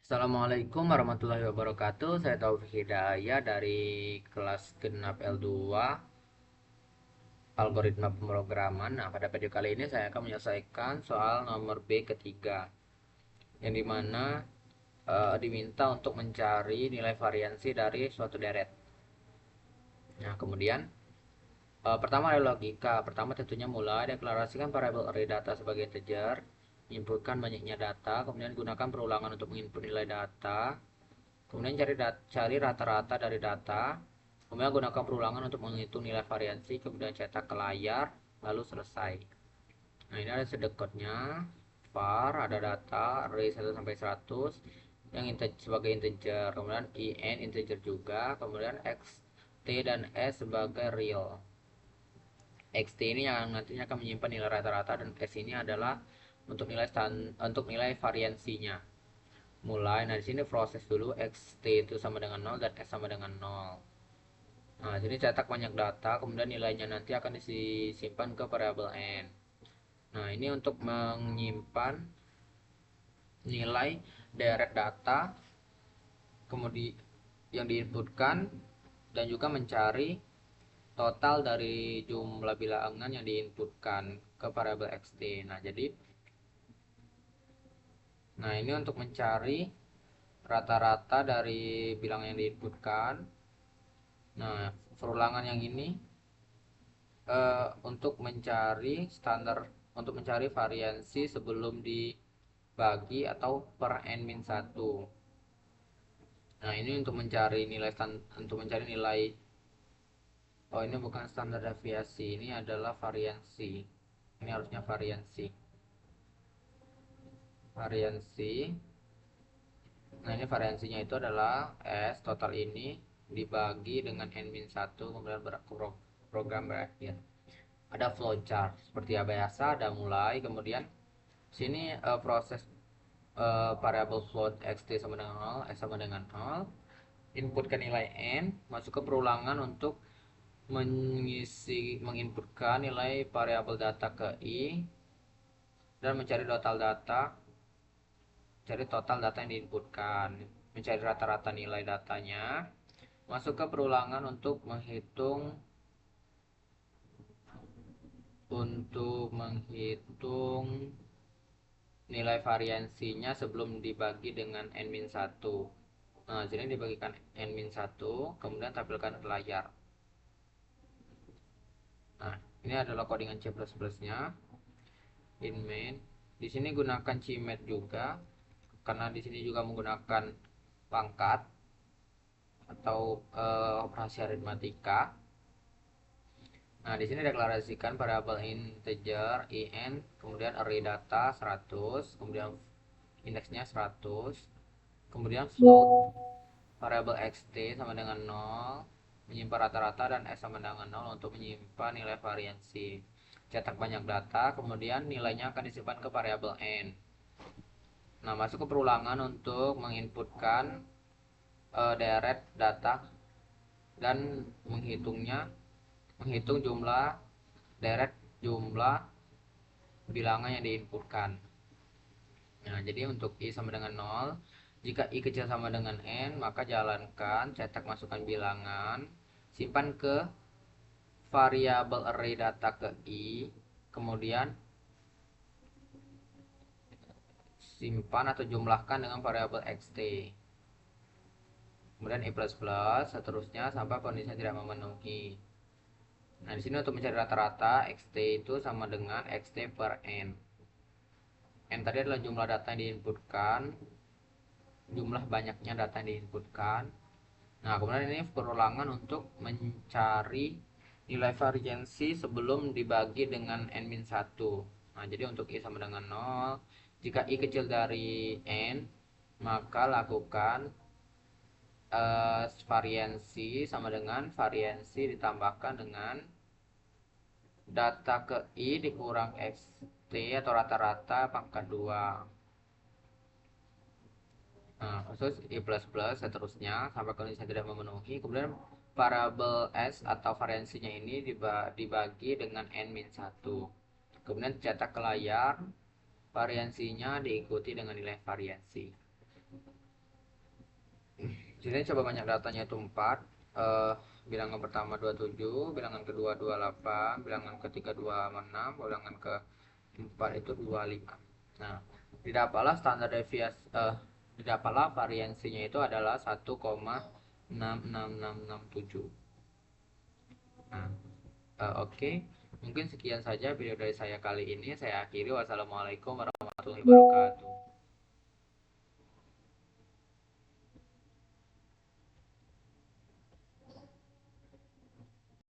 Assalamualaikum warahmatullahi wabarakatuh. Saya Taufik Hidayah dari kelas genap L2 Algoritma Pemrograman. Nah, pada video kali ini saya akan menyelesaikan soal nomor B ketiga, yang dimana diminta untuk mencari nilai variansi dari suatu deret. Nah, kemudian pertama ada logika. Pertama tentunya mulai deklarasikan variabel array data sebagai integer, inputkan banyaknya data, kemudian gunakan perulangan untuk menginput nilai data. Kemudian cari rata-rata dari data. Kemudian gunakan perulangan untuk menghitung nilai variansi. Kemudian cetak ke layar. Lalu selesai. Nah, ini ada sedekotnya. Var ada data array 1 sampai 100 yang sebagai integer. Kemudian in integer juga. Kemudian x, t dan s sebagai real. Xt ini yang nantinya akan menyimpan nilai rata-rata, dan s ini adalah untuk nilai variansinya. Mulai, nah di sini proses dulu xt itu sama dengan 0 dan s sama dengan 0. Nah, jadi cetak banyak data, kemudian nilainya nanti akan disimpan ke variabel n. Nah, ini untuk menyimpan nilai deret data kemudian yang diinputkan, dan juga mencari total dari jumlah bilangan yang diinputkan ke variabel xt. Nah, ini untuk mencari rata-rata dari bilangan yang diinputkan. Nah, perulangan yang ini untuk mencari untuk mencari variansi sebelum dibagi atau per n-1. Nah, ini untuk mencari nilai. Oh, ini bukan standar deviasi, ini adalah variansi. Ini harusnya variansi. Variansi. Nah, ini variansinya itu adalah S total ini dibagi dengan n-1, kemudian program berakhir. Ada flowchart seperti biasa, ada mulai, kemudian sini proses variabel float xt sama dengan 0, x sama dengan 0, inputkan nilai n, masuk ke perulangan untuk menginputkan nilai variabel data ke i, dan cari total data yang diinputkan, mencari rata-rata nilai datanya, masuk ke perulangan untuk menghitung nilai variansinya sebelum dibagi dengan n-1. Nah, sini dibagikan n-1, kemudian tampilkan ke layar. Nah, ini adalah codingan C++ nya. In main. Di sini gunakan CMAT juga, karena di sini juga menggunakan pangkat atau operasi aritmatika. Nah, di sini deklarasikan variabel integer in, kemudian array data 100, kemudian indeksnya 100, kemudian float variabel xt sama dengan 0, menyimpan rata-rata, dan s sama dengan 0 untuk menyimpan nilai variansi. Cetak banyak data, kemudian nilainya akan disimpan ke variabel n. Nah, masuk ke perulangan untuk menginputkan deret data dan menghitung jumlah bilangan yang diinputkan. Nah, jadi untuk i sama dengan 0, jika i kecil sama dengan n, maka jalankan cetak masukkan bilangan, simpan ke variabel array data ke i, kemudian simpan atau jumlahkan dengan variabel xt. Kemudian i++, seterusnya sampai kondisinya tidak memenuhi. Nah, di sini untuk mencari rata-rata, xt itu sama dengan xt per n. N tadi adalah jumlah data yang diinputkan, jumlah banyaknya data yang diinputkan. Nah, kemudian ini perulangan untuk mencari nilai variansi sebelum dibagi dengan n-1. Nah, jadi untuk i sama dengan 0, jika i kecil dari n, maka lakukan variansi sama dengan variansi ditambahkan dengan data ke i dikurang xt atau rata-rata pangkat 2. Nah, khusus i++ seterusnya sampai kondisi tidak memenuhi. Kemudian variabel s atau variansinya ini dibagi dengan n-1. Kemudian cetak ke layar, variansinya diikuti dengan nilai variansi. Di sini coba banyak datanya itu 4. Bilangan pertama 27, bilangan kedua 28, bilangan ketiga 26, bilangan keempat itu 25. Nah, didapatlah standar deviasi didapatlah variansinya itu adalah 1,66667. Nah, oke. Mungkin sekian saja video dari saya kali ini. Saya akhiri. Wassalamualaikum warahmatullahi wabarakatuh.